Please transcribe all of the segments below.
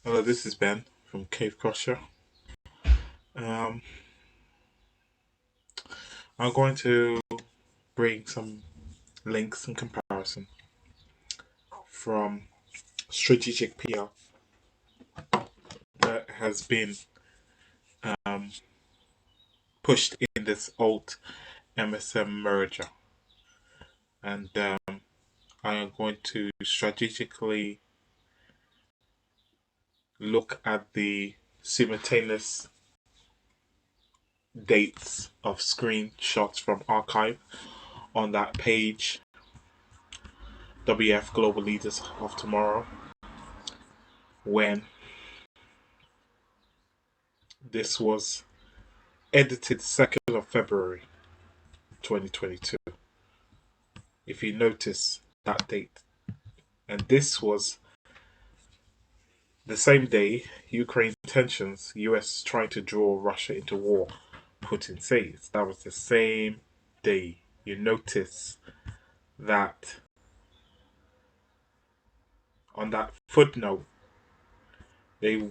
Hello, this is Ben from Cave Crusher. Um, I'm going to bring some links and comparison from strategic PR that has been um, pushed in this old MSM merger, and I am going to strategically look at the simultaneous dates of screenshots from archive on that page, WF Global Leaders of Tomorrow, when this was edited 2nd of February 2022. If you notice that date. And this was the same day Ukraine tensions, US trying to draw Russia into war, Putin says. That was the same day. You notice that on that footnote, they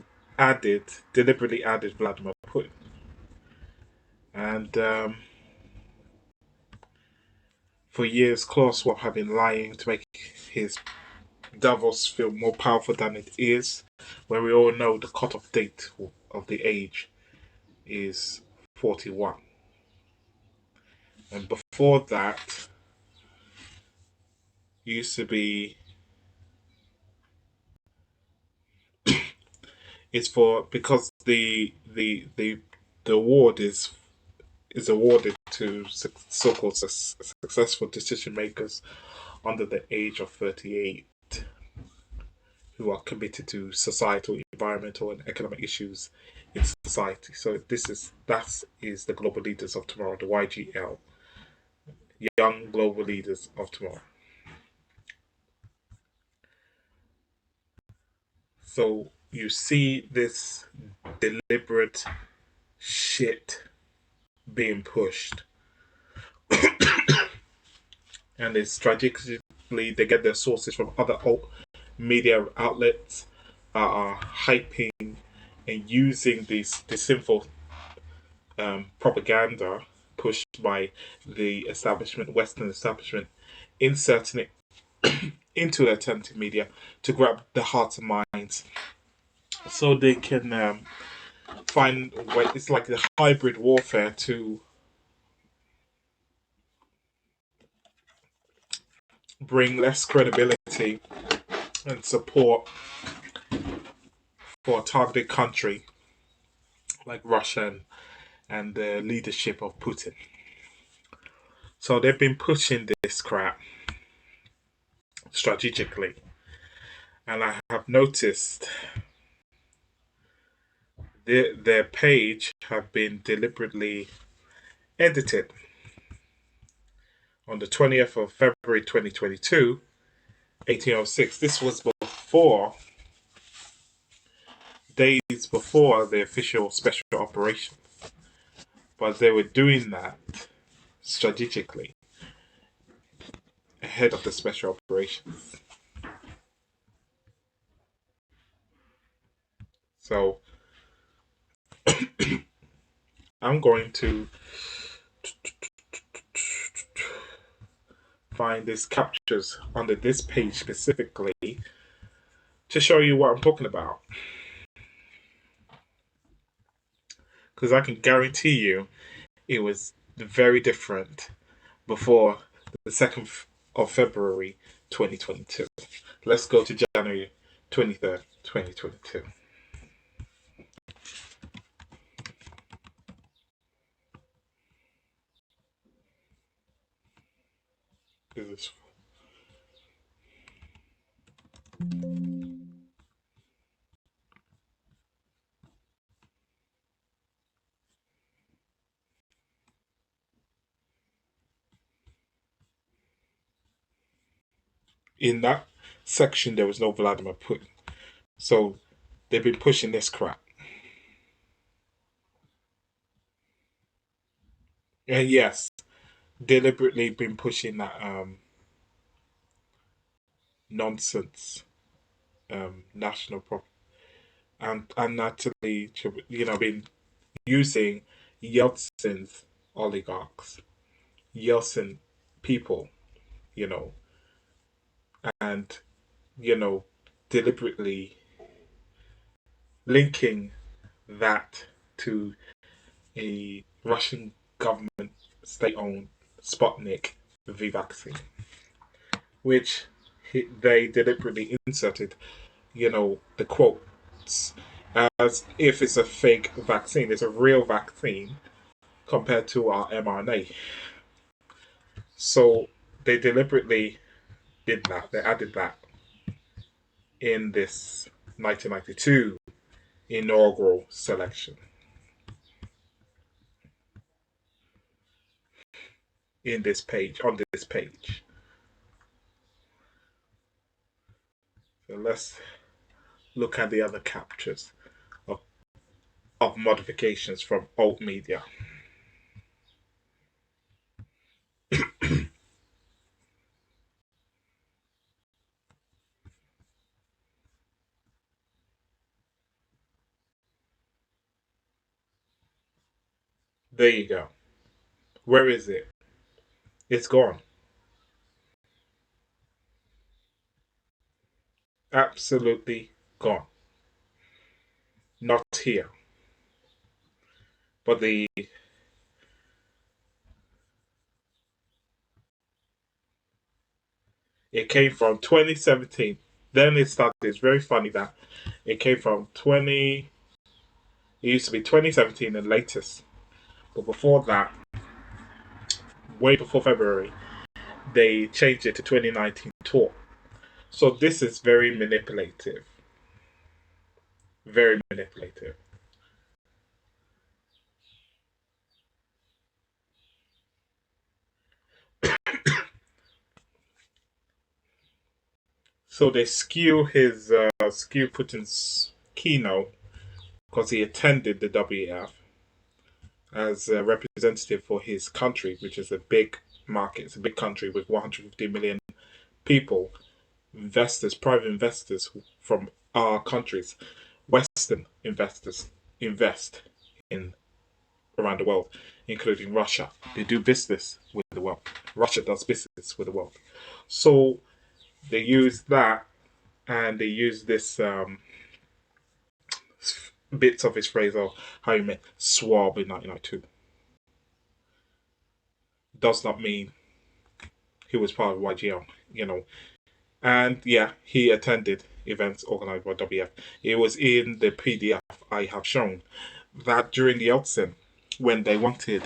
deliberately added Vladimir Putin. And for years, Klaus Schwab have been lying to make his Davos feel more powerful than it is, when we all know the cutoff date of the age is 41. And before that, used to be it's for because the award is awarded to so-called successful decision makers under the age of 38 who are committed to societal, environmental, and economic issues in society. So that is the global leaders of tomorrow, the YGL, young global leaders of tomorrow. So you see this deliberate shit being pushed, and it's strategically they get their sources from other media outlets that are hyping and using this sinful propaganda pushed by the establishment, Western establishment, inserting it into the alternative media to grab the hearts and minds, so they can find it's like the hybrid warfare to bring less credibility and support for a targeted country like Russia and the leadership of Putin. So they've been pushing this crap strategically. And I have noticed their page have been deliberately edited on the 20th of February 2022, 1806. This was days before the official special operation. But they were doing that strategically ahead of the special operations. So I'm going to find these captures under this page specifically to show you what I'm talking about. Because I can guarantee you it was very different before the 2nd of February 2022. Let's go to January 23rd, 2022. In that section, there was no Vladimir Putin. So they've been pushing this crap. And yes, deliberately been pushing that nonsense national and actually, been using Yeltsin's oligarchs, Yeltsin people, you know, and you know, deliberately linking that to a Russian government state-owned Sputnik V vaccine, which they deliberately inserted, the quotes as if it's a fake vaccine. It's a real vaccine compared to our mRNA. So they deliberately did that. They added that in this 1992 inaugural selection in this page, on this page. So let's look at the other captures of, of modifications from alt media. There you go. Where is it? It's gone. Absolutely gone. Not here. But it came from 2017. Then it started. It's very funny that it came from 20. It used to be 2017 and latest. But before that, way before February, they changed it to 2019 tour. So this is very manipulative. Very manipulative. So they skew Putin's keynote because he attended the WEF as a representative for his country, which is a big market. It's a big country with 150 million people, investors, private investors from our countries, Western investors invest in around the world, including Russia. They do business with the world. Russia does business with the world. So they use that, and they use this bits of his phrase of how he met swab in 1992. Does not mean he was part of YGL. And yeah, he attended events organized by WF. It was in the PDF I have shown that during the Yeltsin, when they wanted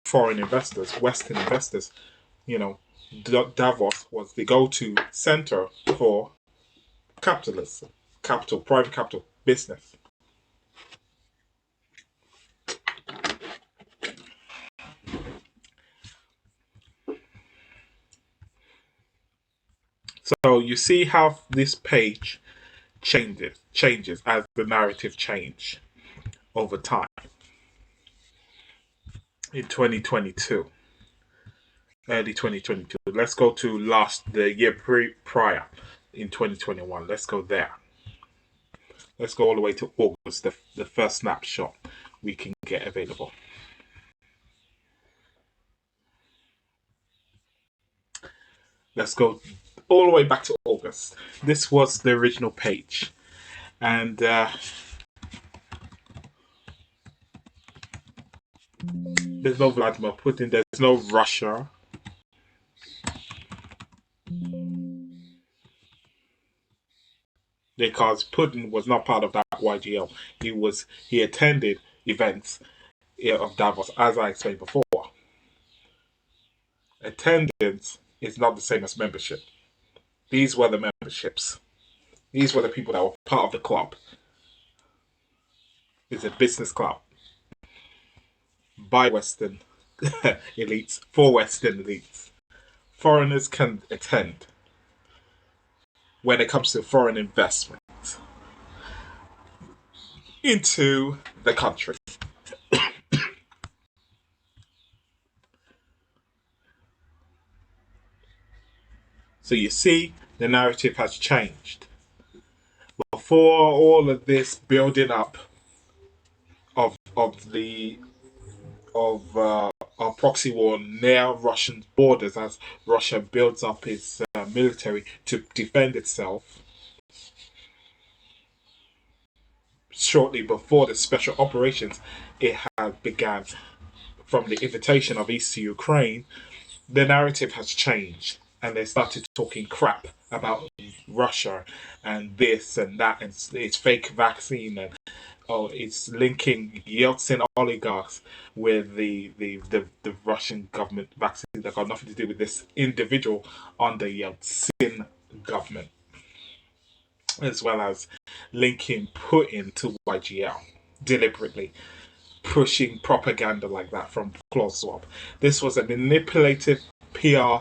foreign investors, Western investors, you know, Davos was the go-to center for capitalism, capital, private capital, business. So you see how this page changes as the narrative change over time. In 2022, early 2022, let's go to the year prior in 2021. Let's go there. Let's go all the way to August, the first snapshot we can get available. Let's go all the way back to August. This was the original page. And there's no Vladimir Putin, there's no Russia. Because Putin was not part of that YGL. He attended events of Davos, as I explained before. Attendance is not the same as membership. These were the memberships. These were the people that were part of the club. It's a business club by Western elites for Western elites. Foreigners can attend when it comes to foreign investment into the country. So you see, the narrative has changed. for all of this building up of the of a proxy war near Russian borders as Russia builds up its military to defend itself. Shortly before the special operations, it had began from the invitation of East Ukraine. The narrative has changed, and they started talking crap about Russia and this and that, and its fake vaccine, and oh, it's linking Yeltsin oligarchs with the Russian government vaccine that got nothing to do with this individual under Yeltsin government, as well as linking Putin to YGL deliberately pushing propaganda like that from Klaus Schwab. This was a manipulative PR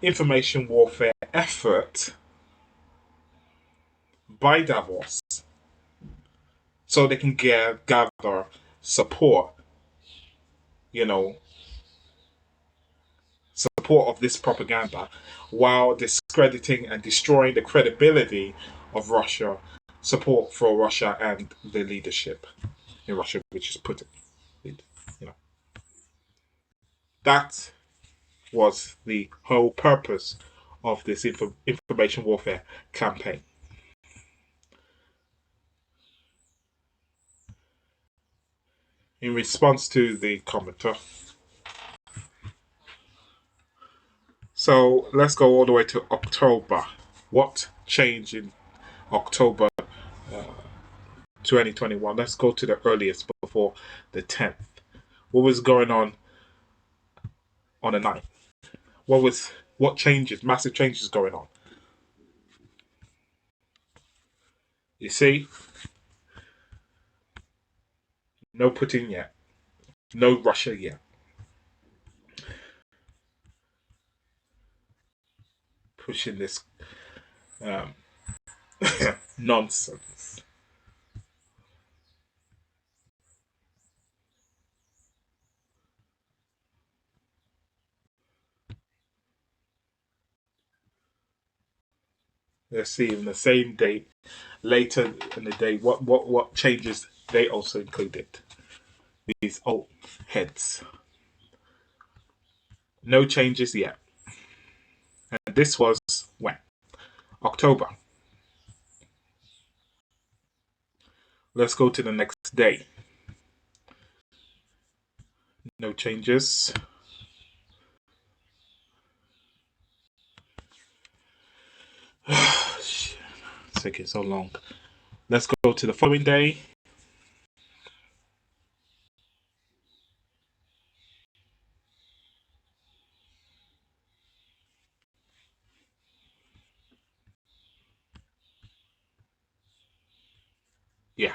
information warfare effort by Davos so they can gather support, you know, support of this propaganda while discrediting and destroying the credibility of Russia, support for Russia and the leadership in Russia, which is Putin. You know, that was the whole purpose of this information warfare campaign. In response to the commenter, so let's go all the way to October. What changed in October 2021? Let's go to the earliest before the 10th. What was going on the 9th? What changes, massive changes going on? You see, no Putin yet, no Russia yet. Pushing this um, nonsense. Let's see, in the same day, later in the day, what changes they also included. These old heads. No changes yet. And this was when? October. Let's go to the next day. No changes. It's taking so long. Let's go to the following day. Yeah.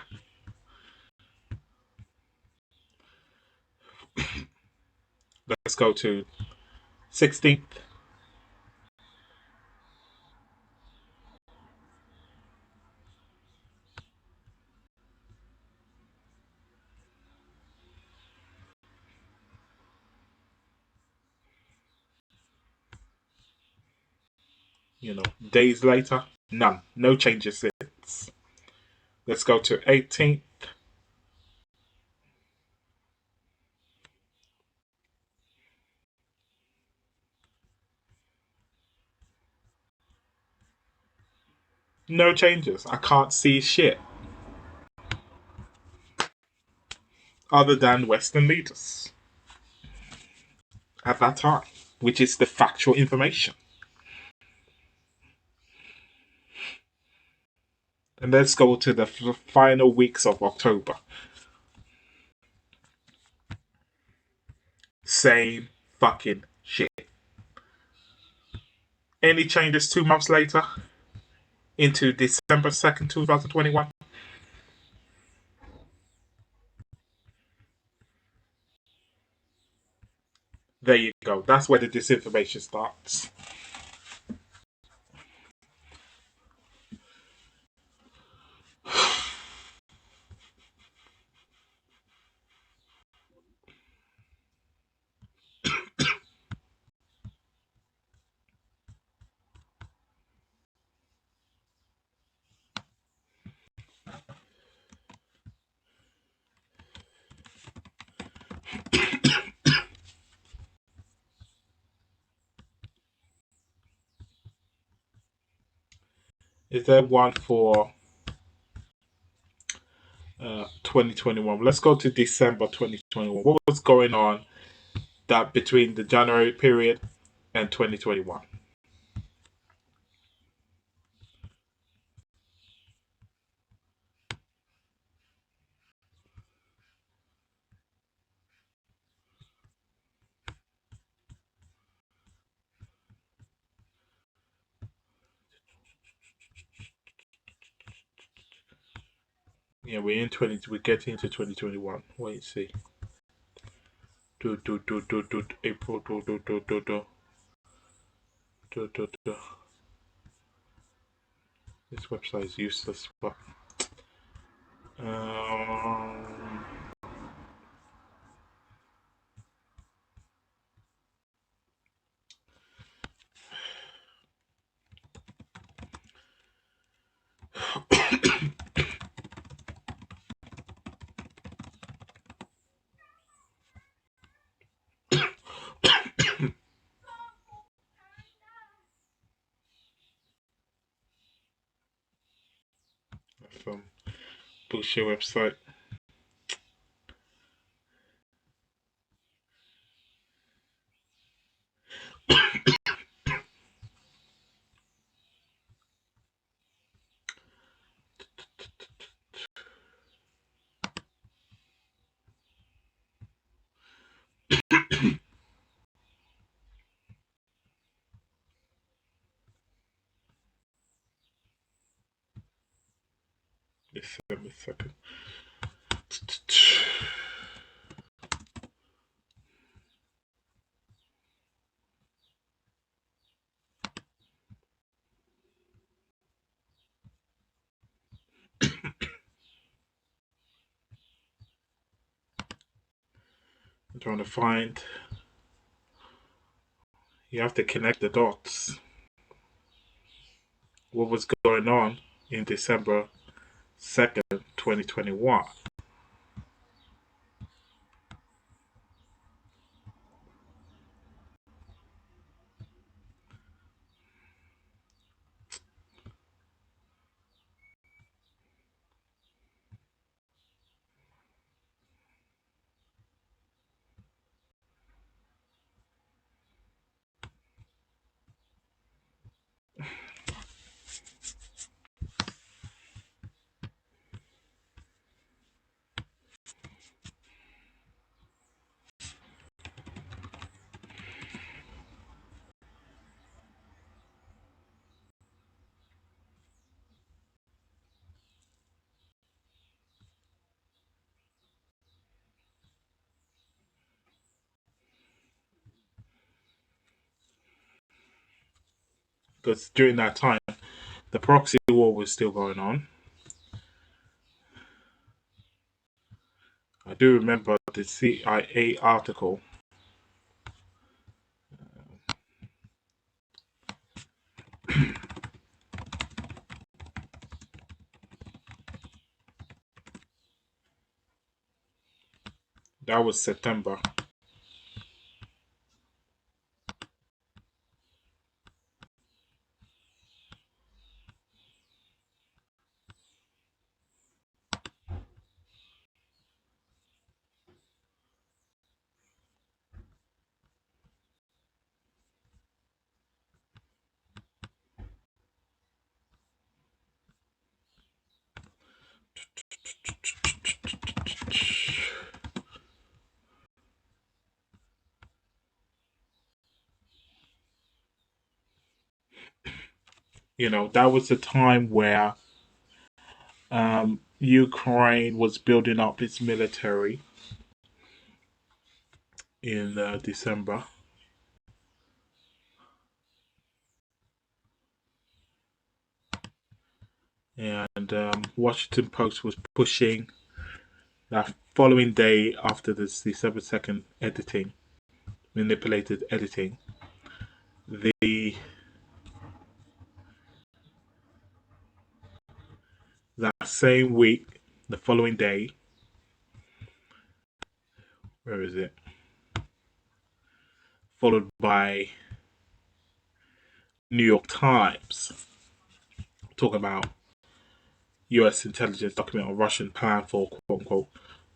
Let's go to 16th. Days later, none. No changes since. Let's go to 18th. No changes. I can't see shit other than Western leaders at that time, which is the factual information. And let's go to the final weeks of October. Same fucking shit. Any changes 2 months later into December 2nd, 2021? There you go. That's where the disinformation starts. Is there one for 2021? Let's go to December 2021. What was going on that between the January period and 2021? Yeah, we're in 20. We're getting into 2021. Wait, and see. April. Do. This website is useless, but um, some bullshit website. December 2nd. I'm trying to find. You have to connect the dots. What was going on in December 2nd, 2021? Because during that time, the proxy war was still going on. I do remember the CIA article. That was September. That was the time where Ukraine was building up its military in December. And Washington Post was pushing that following day after this December 2nd editing, manipulated editing, the that same week, the following day, where is it? Followed by New York Times talking about U.S. intelligence document on Russian plan for quote unquote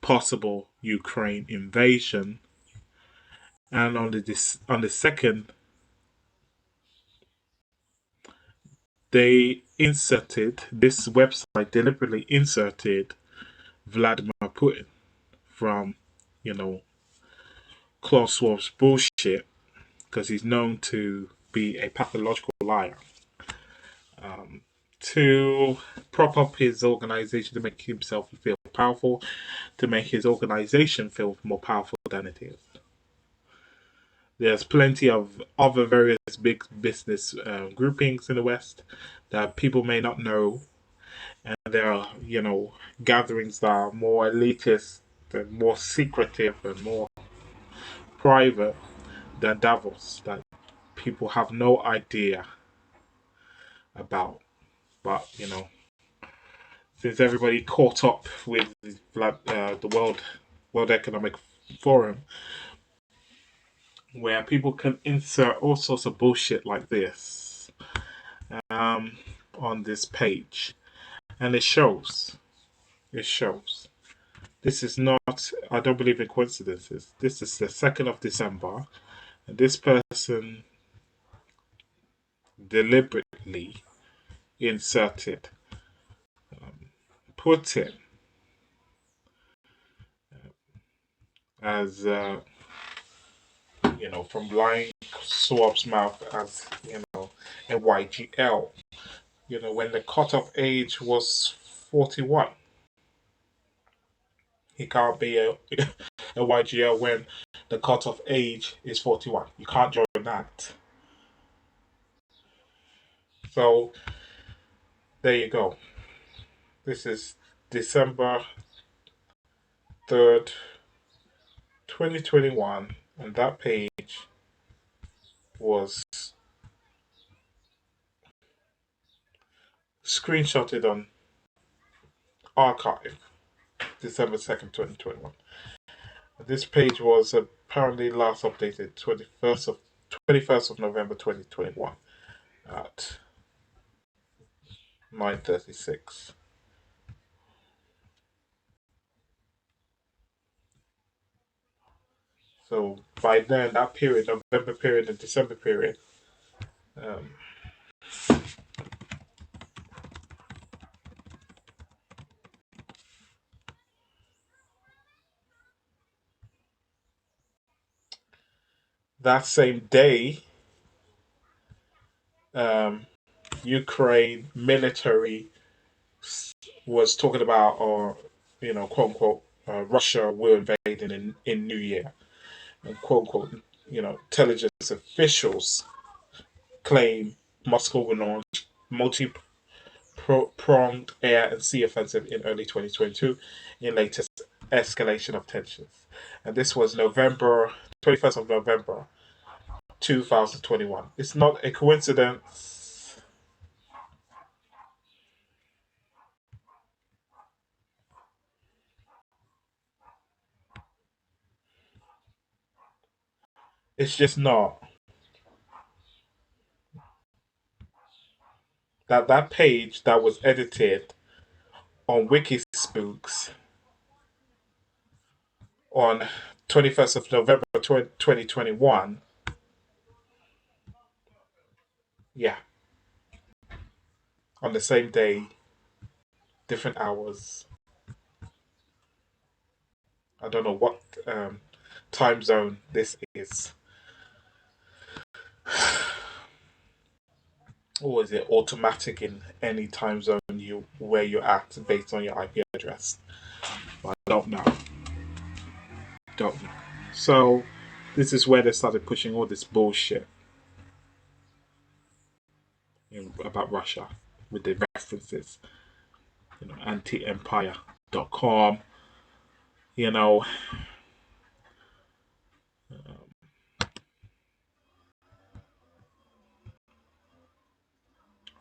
possible Ukraine invasion, and on the second, they inserted this website deliberately inserted Vladimir Putin from, you know, Klaus Schwab's bullshit because he's known to be a pathological liar. To prop up his organization, to make himself feel powerful, to make his organization feel more powerful than it is. There's plenty of other various big business groupings in the West that people may not know, and there are, you know, gatherings that are more elitist and more secretive and more private than Davos that people have no idea about. But, you know, since everybody caught up with the World Economic Forum, where people can insert all sorts of bullshit like this on this page, and it shows. It shows. This is not. I don't believe in coincidences. This is the 2nd of December, and this person deliberately inserted Putin as you know, from lying Swab's mouth as, you know, a YGL. You know, when the cutoff age was 41, he can't be a YGL when the cutoff age is 41. You can't join that. So there you go. This is December 3rd, 2021, and that page was screenshotted on archive, December 2nd, 2021. This page was apparently last updated 21st of November 2021 at 9:36. So by then, that period, November period and December period, um, that same day, um, Ukraine military was talking about, or, you know, quote unquote, Russia will invade in New Year, and quote unquote, you know, intelligence officials claim Moscow will launch multi-pronged air and sea offensive in early 2022 in latest escalation of tensions. And this was November 21st of November 2021. It's not a coincidence. It's just not. That page that was edited on WikiSpooks on 21st of November 2021. Yeah, on the same day, different hours. I don't know what time zone this is. Or is it automatic in any time zone you where you're at based on your IP address? I don't know. Don't know. So this is where they started pushing all this bullshit about Russia with the references. You know, antiempire.com. You know,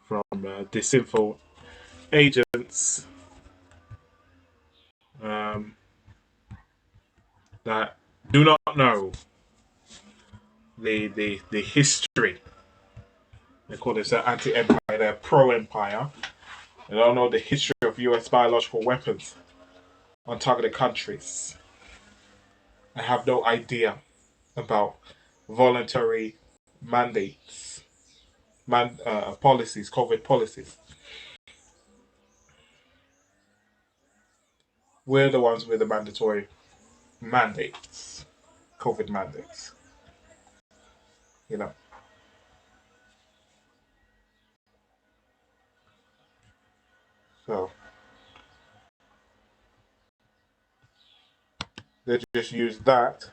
from disinfo agents um, that do not know the history. They call this anti-empire. They're pro-empire, They don't know the history of US biological weapons on targeted countries. I have no idea about voluntary mandates, policies, COVID policies. We're the ones with the mandatory mandates, COVID mandates. You know, so they just use that,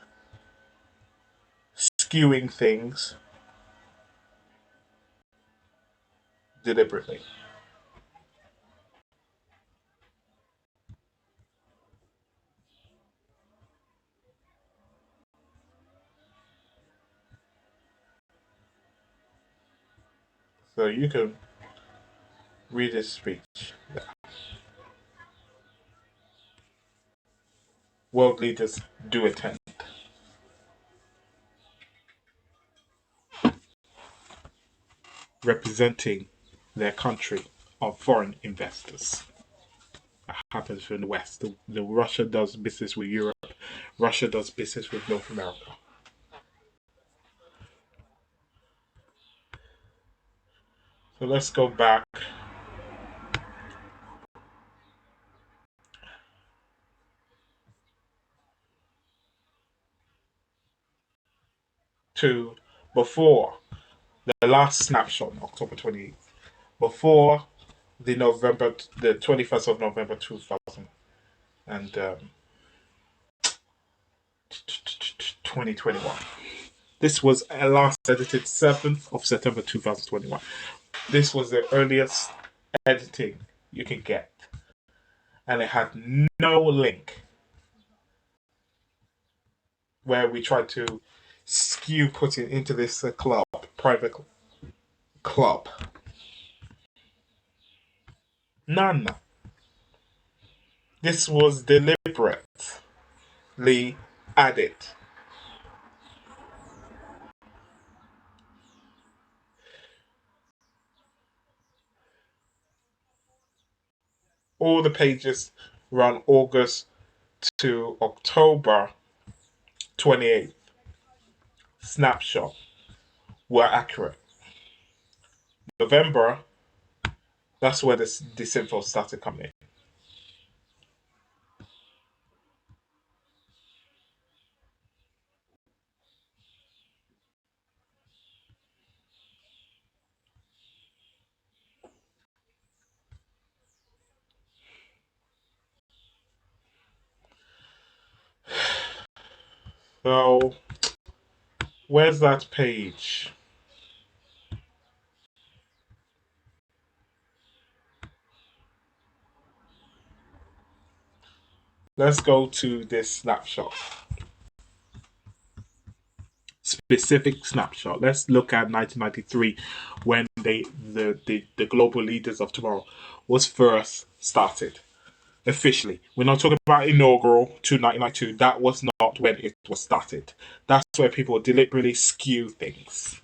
skewing things deliberately. So you can read his speech. World leaders do attend, representing their country of foreign investors. That happens in the West. The Russia does business with Europe. Russia does business with North America. So let's go back to before the last snapshot, October 28th, before the 21st of November 2000 and 2021. This was last edited 7th of September 2021. This was the earliest editing you can get, and it had no link where we tried to skew Putin into this club, private club. None. This was deliberately added. All the pages around August to October 28th snapshot were accurate. November, that's where this info started coming in. So, where's that page? Let's go to this snapshot. Specific snapshot. Let's look at 1993 when the global leaders of tomorrow was first started officially. We're not talking about inaugural to 1992. That was not when it was started. That's where people deliberately skew things.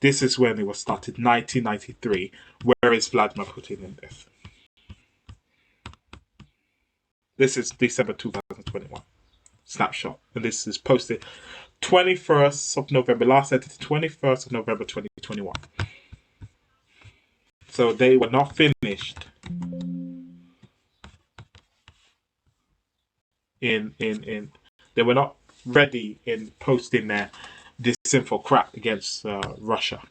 This is when it was started, 1993. Where is Vladimir Putin in this? This is December 2021 snapshot, and this is posted 21st of November. Last edited 21st of November 2021. So they were not finished in they were not ready in posting their this sinful crap against Russia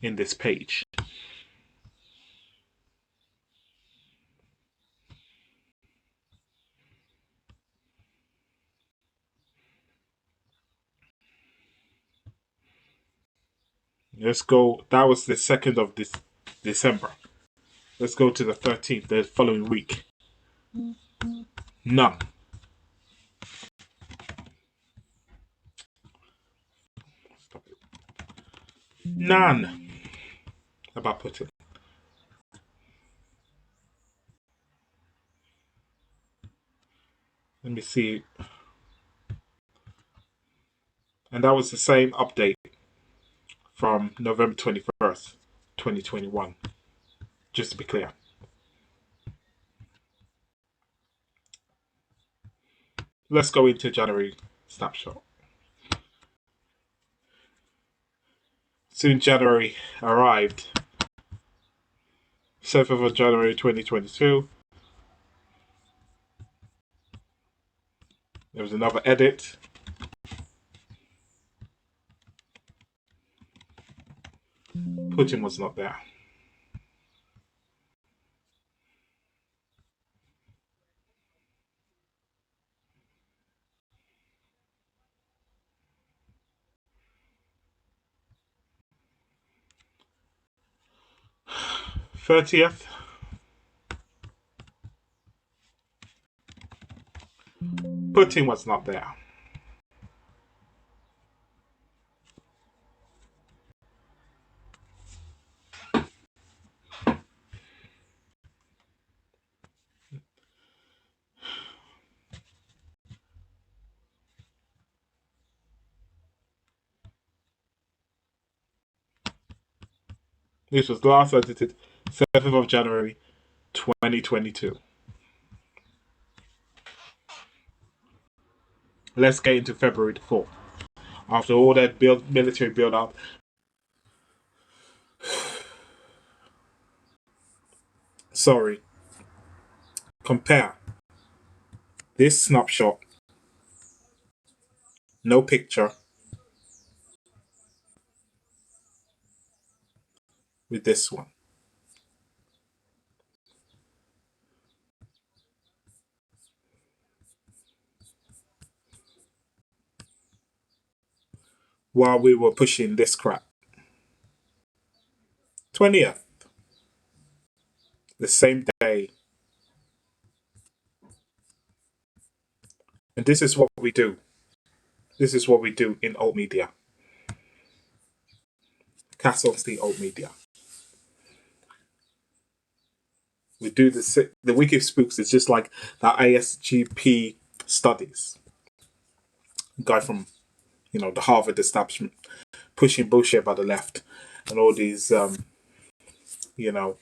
in this page. Let's go. That was the 2nd of this December. Let's go to the 13th, the following week. None. None about Putin. Let me see. And that was the same update from November 21st, 2021. Just to be clear. Let's go into January snapshot. Soon January arrived. 7th of January 2022. There was another edit. Putin was not there. '30th. Putin was not there. This was last edited 7th of January 2022. Let's get into February the 4th. After all that military build up, sorry, compare this snapshot, no picture, with this one. While we were pushing this crap. 20th, the same day. And this is what we do. This is what we do in alt media. Castles the alt media. We do the WikiSpooks is just like the ISGP studies. Guy from, the Harvard establishment pushing bullshit about the left and all these, you know,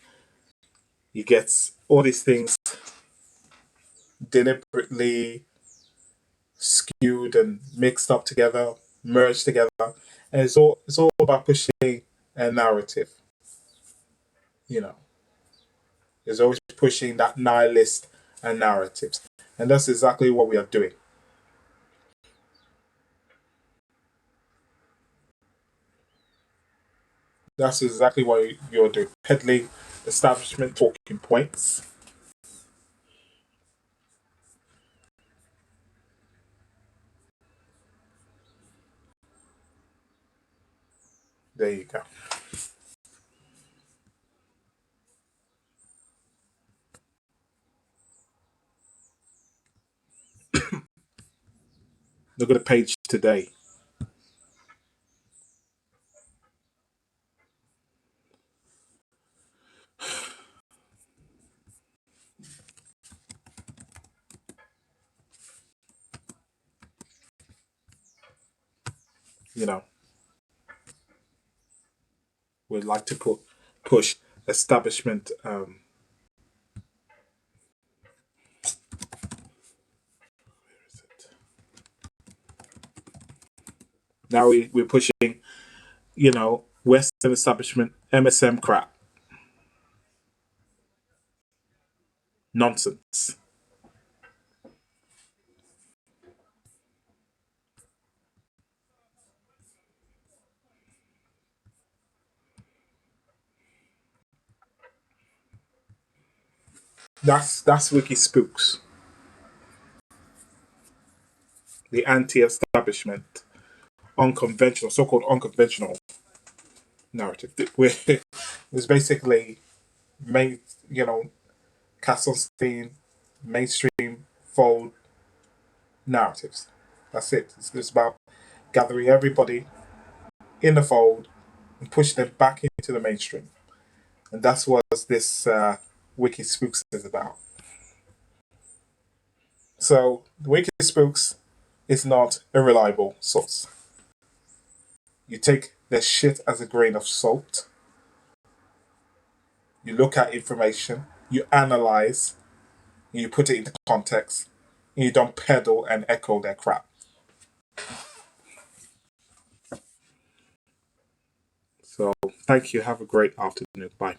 he gets all these things deliberately skewed and mixed up together, merged together, and it's all about pushing a narrative. You know, it's always pushing that nihilist and narratives, and that's exactly what we are doing. That's exactly what you're doing. Peddling establishment talking points. There you go. Look at the page today. You know, we'd like to push establishment. Where is it? Now we're pushing, Western establishment MSM crap. Nonsense. That's WikiSpooks, the anti-establishment, unconventional, so-called unconventional narrative. It was basically made, Castlestein, mainstream fold narratives. That's it. It's about gathering everybody in the fold and pushing them back into the mainstream. And that's what this WikiSpooks is about. So, WikiSpooks is not a reliable source. You take their shit as a grain of salt. You look at information, you analyze, and you put it into context, You don't peddle and echo their crap. So thank you. Have a great afternoon. Bye.